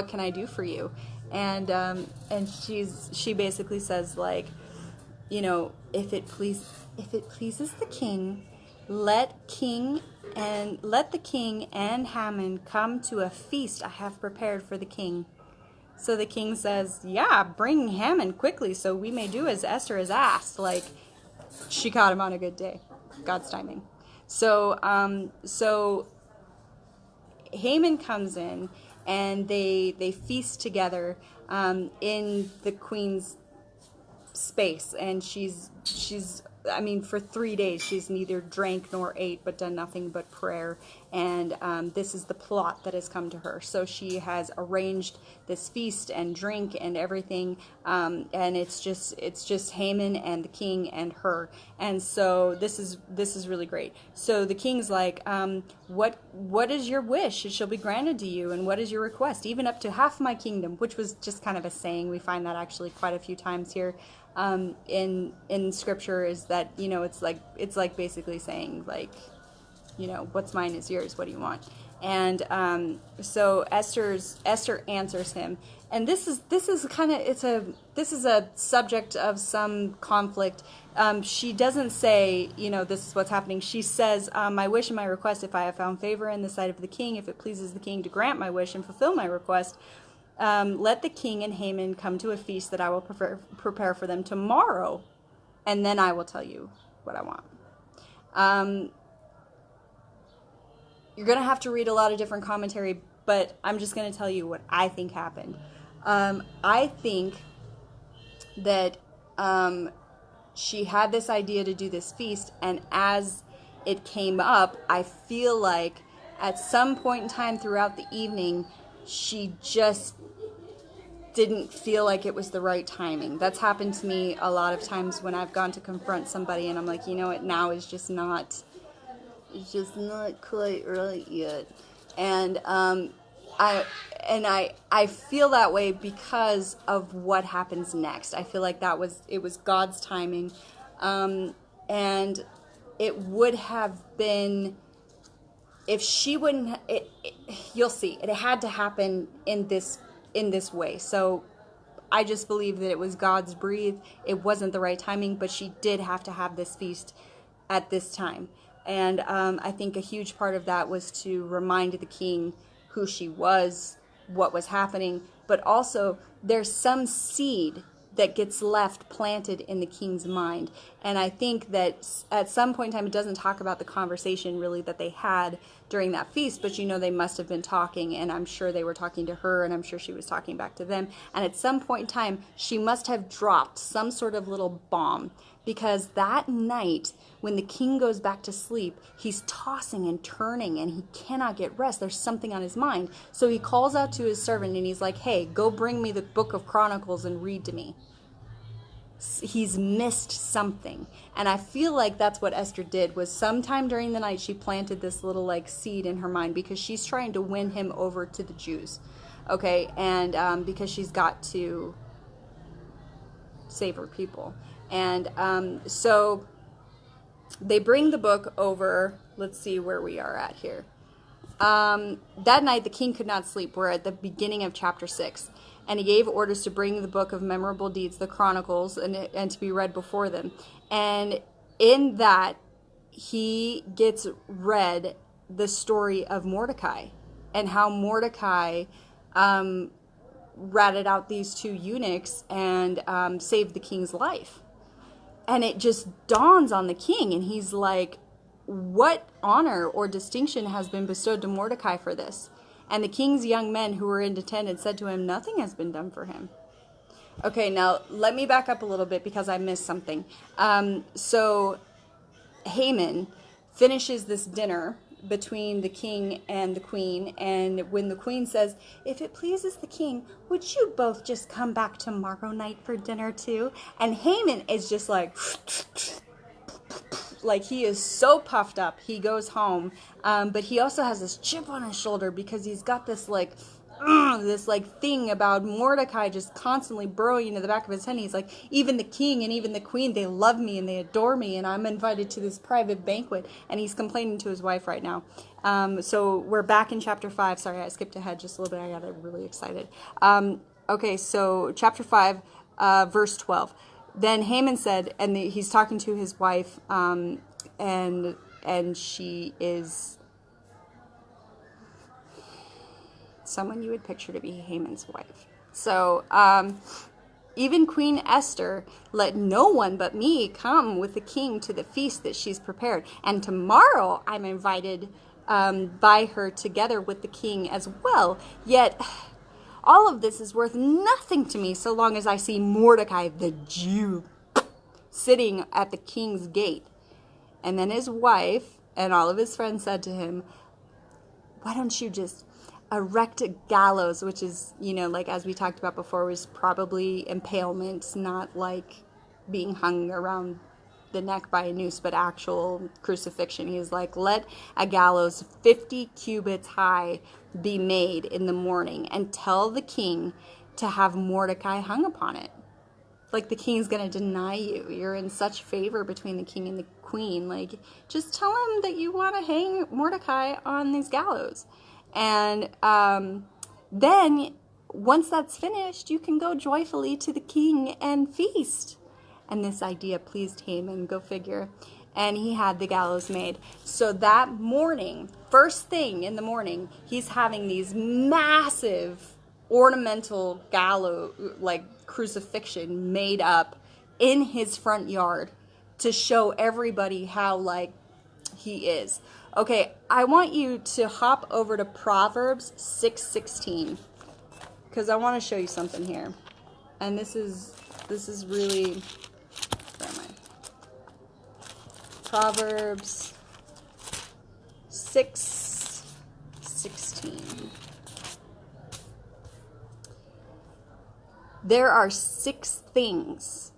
Speaker 1: can I do for you? And she basically says like, if it pleases the king, let the king and Haman come to a feast I have prepared for the king. So the king says, yeah, bring Haman quickly so we may do as Esther has asked. Like, she caught him on a good day. God's timing. So Haman comes in and they feast together in the queen's space, and she's for 3 days she's neither drank nor ate but done nothing but prayer, and this is the plot that has come to her. So she has arranged this feast and drink and everything, and it's just Haman and the king and her. And so this is really great. So the king's like, what is your wish? It shall be granted to you. And what is your request? Even up to half my kingdom, which was just kind of a saying. We find that actually quite a few times here in scripture, is that, it's like basically saying like, what's mine is yours. What do you want? And so Esther answers him, and this is a subject of some conflict. She doesn't say, this is what's happening. She says, my wish and my request, if I have found favor in the sight of the king, if it pleases the king to grant my wish and fulfill my request, let the king and Haman come to a feast that I will prepare for them tomorrow, and then I will tell you what I want. You're going to have to read a lot of different commentary, but I'm just going to tell you what I think happened. I think that she had this idea to do this feast, and as it came up, I feel like at some point in time throughout the evening, she just didn't feel like it was the right timing. That's happened to me a lot of times when I've gone to confront somebody and I'm like, you know what, now is just not, it's just not quite right yet. And I feel that way because of what happens next. I feel like it was God's timing, and it would have been, if she wouldn't. You'll see. It had to happen in this way. So I just believe that it was God's breathe. It wasn't the right timing, but she did have to have this feast at this time. And I think a huge part of that was to remind the king who she was, what was happening, but also there's some seed that gets left planted in the king's mind. And I think that at some point in time, it doesn't talk about the conversation really that they had during that feast, but you know, they must have been talking, and I'm sure they were talking to her, and I'm sure she was talking back to them. And at some point in time, she must have dropped some sort of little bomb, because that night, when the king goes back to sleep, he's tossing and turning and he cannot get rest. There's something on his mind. So he calls out to his servant and he's like, hey, go bring me the book of Chronicles and read to me. He's missed something. And I feel like that's what Esther did, was sometime during the night she planted this little like seed in her mind, because she's trying to win him over to the Jews. Okay, and because she's got to save her people. And so they bring the book over. Let's see where we are at here. That night the king could not sleep. We're at the beginning of chapter 6. And he gave orders to bring the book of memorable deeds, the Chronicles, and to be read before them. And in that, he gets read the story of Mordecai, and how Mordecai ratted out these two eunuchs and saved the king's life. And it just dawns on the king, and he's like, what honor or distinction has been bestowed to Mordecai for this? And the king's young men who were in attendance said to him, nothing has been done for him. Okay, now let me back up a little bit because I missed something. So Haman finishes this dinner between the king and the queen, and when the queen says, if it pleases the king, would you both just come back tomorrow night for dinner too? And Haman is just like he is so puffed up. He goes home, but he also has this chip on his shoulder because he's got this thing about Mordecai just constantly burrowing into the back of his head. He's like, even the king and even the queen, they love me and they adore me, and I'm invited to this private banquet. And he's complaining to his wife right now. So we're back in chapter 5. Sorry, I skipped ahead just a little bit. I got really excited. Okay, so chapter 5, verse 12. Then Haman said, and he's talking to his wife, and she is someone you would picture to be Haman's wife. So, even Queen Esther, let no one but me come with the king to the feast that she's prepared. And tomorrow I'm invited by her together with the king as well. Yet all of this is worth nothing to me so long as I see Mordecai the Jew sitting at the king's gate. And then his wife and all of his friends said to him, why don't you just erect a gallows, which is, like as we talked about before, was probably impalement, not like being hung around the neck by a noose, but actual crucifixion. He's like, let a gallows 50 cubits high be made in the morning, and tell the king to have Mordecai hung upon it. Like, the king's going to deny you. You're in such favor between the king and the queen. Like, just tell him that you want to hang Mordecai on these gallows. And then, once that's finished, you can go joyfully to the king and feast. And this idea pleased Haman, go figure. And he had the gallows made. So that morning, first thing in the morning, he's having these massive ornamental gallows, like crucifixion, made up in his front yard to show everybody how, he is. Okay, I want you to hop over to Proverbs 6:16, because I want to show you something here. And this is really, where am I? Proverbs 6:16. There are 6 things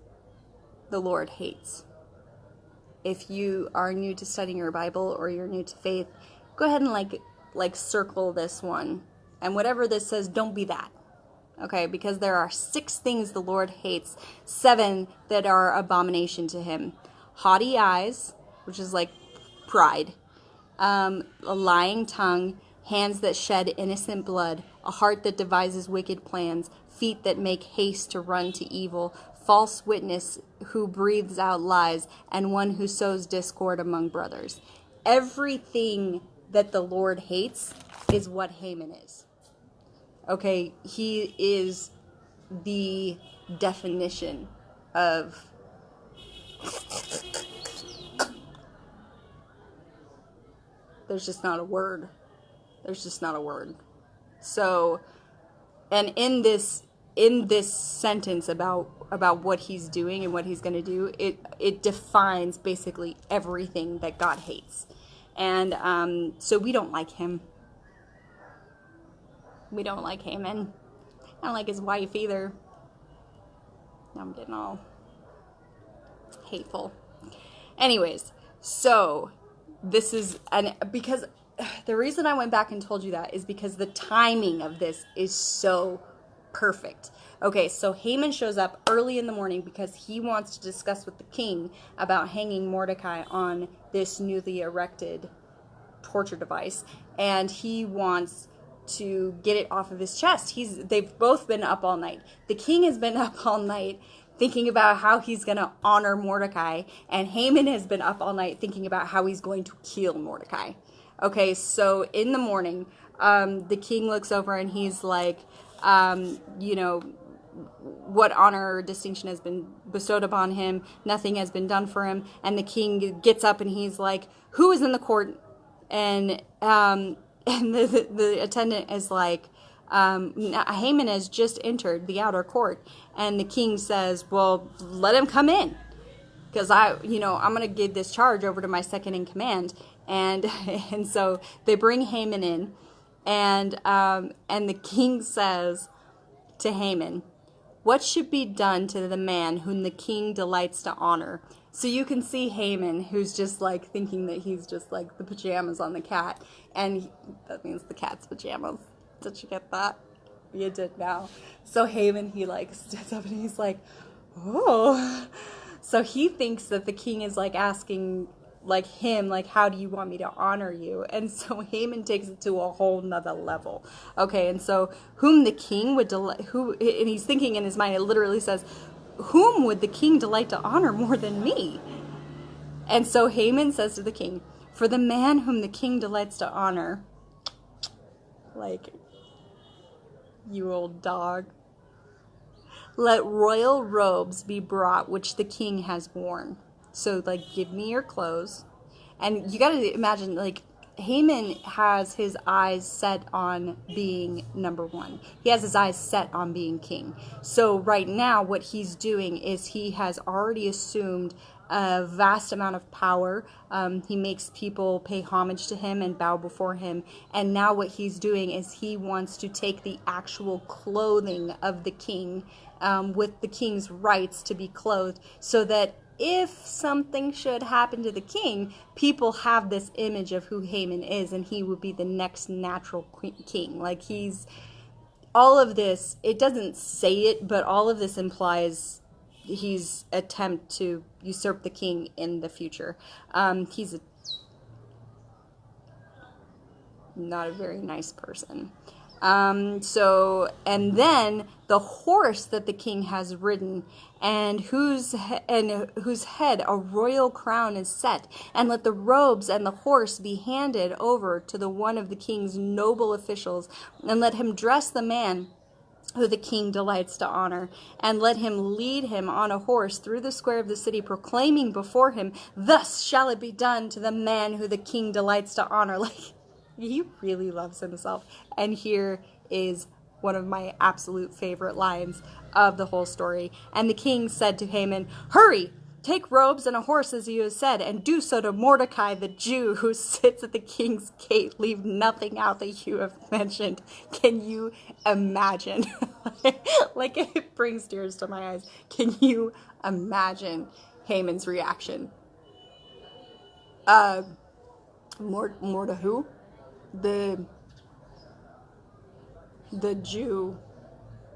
Speaker 1: the Lord hates. If you are new to studying your Bible or you're new to faith, go ahead and like circle this one. And whatever this says, don't be that. Okay, because there are 6 things the Lord hates, 7 that are abomination to him. Haughty eyes, which is like pride, a lying tongue, hands that shed innocent blood, a heart that devises wicked plans, feet that make haste to run to evil, false witness who breathes out lies, and one who sows discord among brothers. Everything that the Lord hates is what Haman is. Okay, he is the definition of there's just not a word. There's just not a word. So, and in this sentence about what he's doing and what he's going to do, it defines basically everything that God hates. And so we don't like him. We don't like Haman. I don't like his wife either. I'm getting all hateful. Anyways, so this is, and because the reason I went back and told you that is because the timing of this is so perfect. Okay, so Haman shows up early in the morning because he wants to discuss with the king about hanging Mordecai on this newly erected torture device, and he wants to get it off of his chest. They've both been up all night. The king has been up all night thinking about how he's going to honor Mordecai, and Haman has been up all night thinking about how he's going to kill Mordecai. Okay, so in the morning, the king looks over and he's like, what honor or distinction has been bestowed upon him? Nothing has been done for him. And the king gets up and he's like, who is in the court? And the attendant is like, Haman has just entered the outer court. And the king says, well, let him come in, because I'm going to give this charge over to my second in command. And so they bring Haman in, and the king says to Haman, what should be done to the man whom the king delights to honor? So you can see Haman, who's just like thinking that he's just like the pajamas on the cat. And that means the cat's pajamas. Did you get that? You did now. So Haman, he like stands up and he's like, oh. So he thinks that the king is like asking like him, like, how do you want me to honor you? And so Haman takes it to a whole nother level. Okay, and so whom the king would delight, and he's thinking in his mind, it literally says, whom would the king delight to honor more than me? And so Haman says to the king, for the man whom the king delights to honor, like, you old dog, let royal robes be brought which the king has worn. So, like, give me your clothes. And you got to imagine, like, Haman has his eyes set on being number one. He has his eyes set on being king. So right now what he's doing is he has already assumed a vast amount of power. He makes people pay homage to him and bow before him. And now what he's doing is he wants to take the actual clothing of the king, with the king's rights to be clothed, so that if something should happen to the king, people have this image of who Haman is, and he would be the next natural king. Like, he's, all of this, it doesn't say it, but all of this implies he's attempt to usurp the king in the future. He's not a very nice person. And then the horse that the king has ridden, and whose head a royal crown is set, and let the robes and the horse be handed over to the one of the king's noble officials, and let him dress the man who the king delights to honor, and let him lead him on a horse through the square of the city, proclaiming before him, thus shall it be done to the man who the king delights to honor. Like, he really loves himself. And here is one of my absolute favorite lines of the whole story. And the king said to Haman, hurry, take robes and a horse, as you have said, and do so to Mordecai, the Jew, who sits at the king's gate. Leave nothing out that you have mentioned. Can you imagine? Like, it brings tears to my eyes. Can you imagine Haman's reaction? Mordecai who? The Jew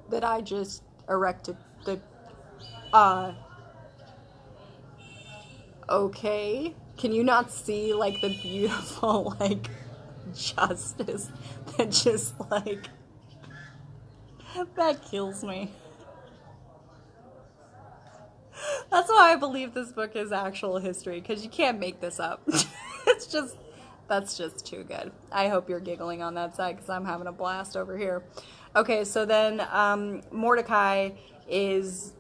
Speaker 1: that I just erected. Okay. Can you not see, like, the beautiful, like, justice that just, like, that kills me. That's why I believe this book is actual history, because you can't make this up. That's just too good. I hope you're giggling on that side, because I'm having a blast over here. Okay, so then Mordecai is,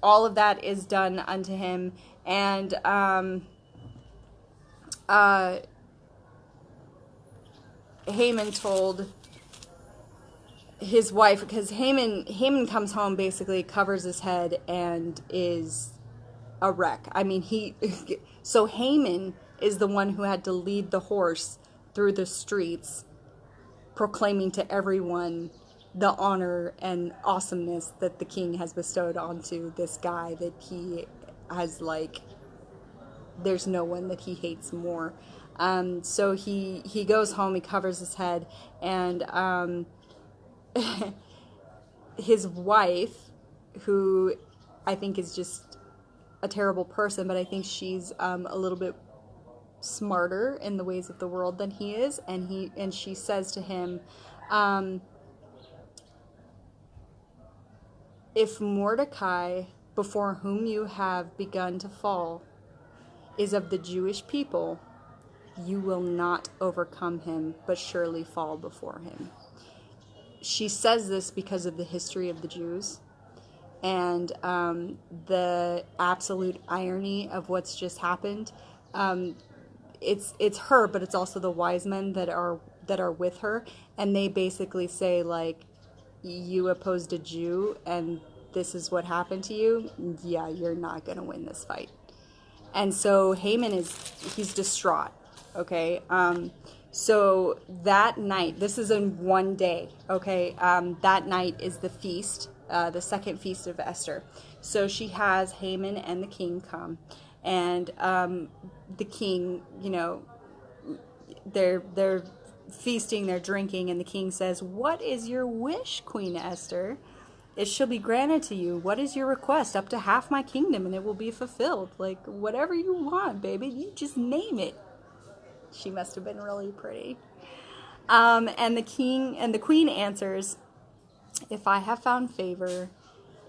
Speaker 1: all of that is done unto him, and Haman told his wife, because Haman comes home, basically covers his head and is a wreck. I mean, so Haman is the one who had to lead the horse through the streets, proclaiming to everyone the honor and awesomeness that the king has bestowed onto this guy, that he has, like, there's no one that he hates more. So he goes home, he covers his head, and his wife, who I think is just a terrible person, but I think she's a little bit smarter in the ways of the world than he is, and she says to him, if Mordecai, before whom you have begun to fall, is of the Jewish people, you will not overcome him, but surely fall before him. She says this because of the history of the Jews and the absolute irony of what's just happened. It's her, but it's also the wise men that are with her, and they basically say, like, you opposed a Jew and this is what happened to you. Yeah, you're not gonna win this fight. And so Haman he's distraught. Okay. So that night, this is in one day. Okay. That night is the feast, the second feast of Esther. So she has Haman and the king come, and the king, you know, they're feasting, they're drinking, and the king says, "What is your wish, Queen Esther? It shall be granted to you. What is your request? Up to half my kingdom, and it will be fulfilled." Like, whatever you want, baby, you just name it. She must have been really pretty. And the king and the queen answers, "If I have found favor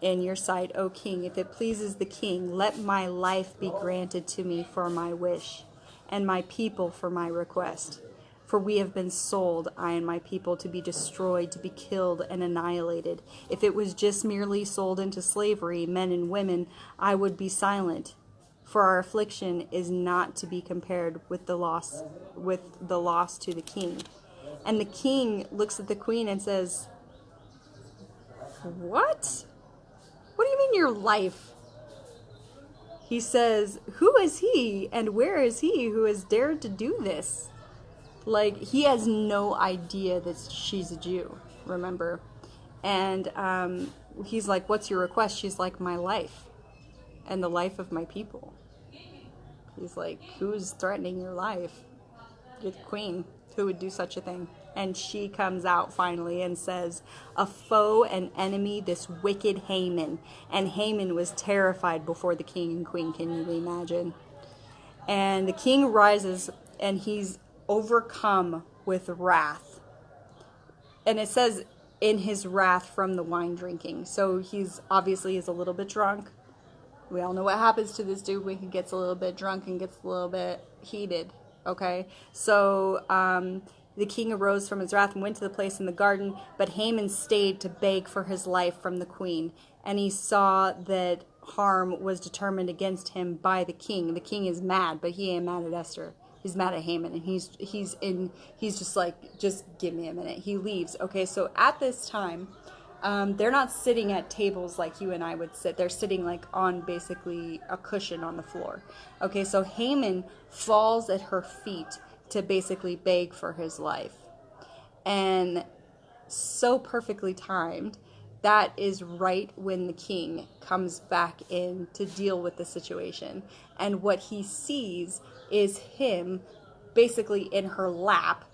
Speaker 1: in your sight, O king, if it pleases the king, let my life be granted to me for my wish, and my people for my request. For we have been sold, I and my people, to be destroyed, to be killed and annihilated. If it was just merely sold into slavery, men and women, I would be silent. For our affliction is not to be compared with the loss to the king." And the king looks at the queen and says, "What? What do you mean your life?" He says, "Who is he and where is he who has dared to do this?" Like, he has no idea that she's a Jew, remember? And he's like, "What's your request?" She's like, "My life and the life of my people." He's like, "Who's threatening your life?" "You're the queen. Who would do such a thing?" And she comes out finally and says, "A foe and enemy, this wicked Haman." And Haman was terrified before the king and queen. Can you imagine? And the king rises, and he's overcome with wrath. And it says, in his wrath from the wine drinking. So he's obviously is a little bit drunk. We all know what happens to this dude when he gets a little bit drunk and gets a little bit heated. Okay, so the king arose from his wrath and went to the place in the garden, but Haman stayed to beg for his life from the queen. And he saw that harm was determined against him by the king. The king is mad, but he ain't mad at Esther. He's mad at Haman, and he's just like, "Just give me a minute." He leaves. Okay, so at this time, They're not sitting at tables like you and I would sit. They're sitting like on basically a cushion on the floor. Okay, so Haman falls at her feet to basically beg for his life. And so perfectly timed, that is right when the king comes back in to deal with the situation. And what he sees is him basically in her lap,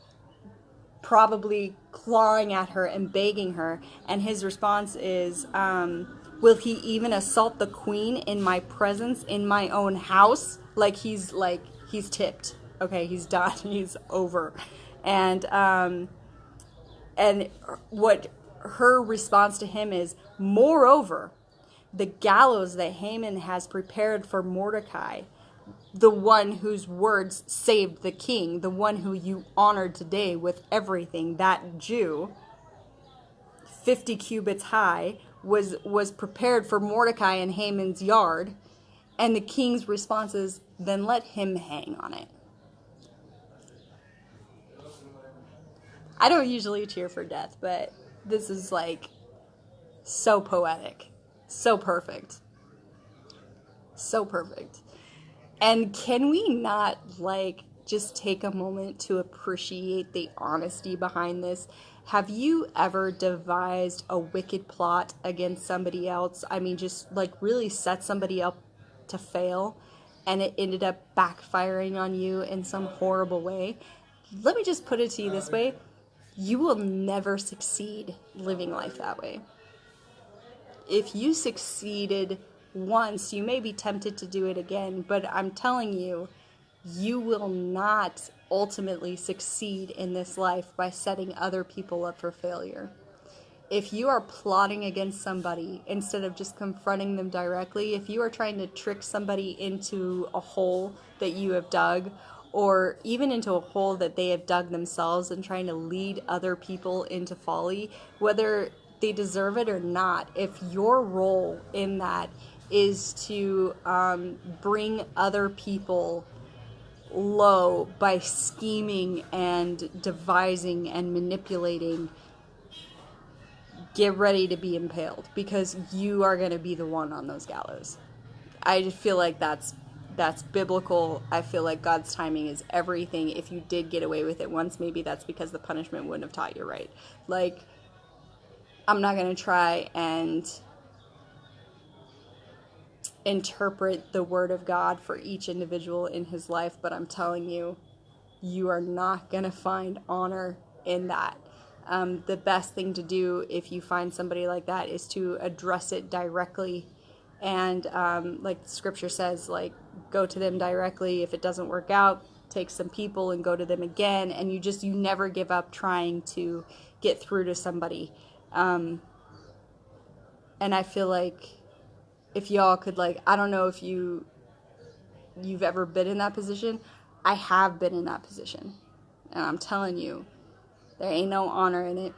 Speaker 1: probably clawing at her and begging her. And his response is, will he even assault the queen in my presence, in my own house? He's tipped. Okay, he's done. He's over. And what her response to him is, moreover, the gallows that Haman has prepared for Mordecai, the one whose words saved the king, the one who you honored today with everything, that Jew, 50 cubits high, was prepared for Mordecai in Haman's yard. And the king's response is, then let him hang on it. I don't usually cheer for death, but this is like so poetic, so perfect, so perfect. And can we not like just take a moment to appreciate the honesty behind this? Have you ever devised a wicked plot against somebody else? I mean, just like really set somebody up to fail, and it ended up backfiring on you in some horrible way? Let me just put it to you this way. You will never succeed living life that way. If you succeeded once, you may be tempted to do it again, but I'm telling you, you will not ultimately succeed in this life by setting other people up for failure. If you are plotting against somebody instead of just confronting them directly, if you are trying to trick somebody into a hole that you have dug, or even into a hole that they have dug themselves and trying to lead other people into folly, whether they deserve it or not, if your role in that is to bring other people low by scheming and devising and manipulating, get ready to be impaled, because you are going to be the one on those gallows. I just feel like that's biblical. I feel like God's timing is everything. If you did get away with it once, maybe that's because the punishment wouldn't have taught you right. Like, I'm not going to try and interpret the word of God for each individual in his life, but I'm telling you, you are not going to find honor in that. The best thing to do if you find somebody like that is to address it directly. And like the scripture says, like, go to them directly. If it doesn't work out, take some people and go to them again. And you never give up trying to get through to somebody. And I feel like if y'all could, like, I don't know if you've ever been in that position. I have been in that position. And I'm telling you, there ain't no honor in it.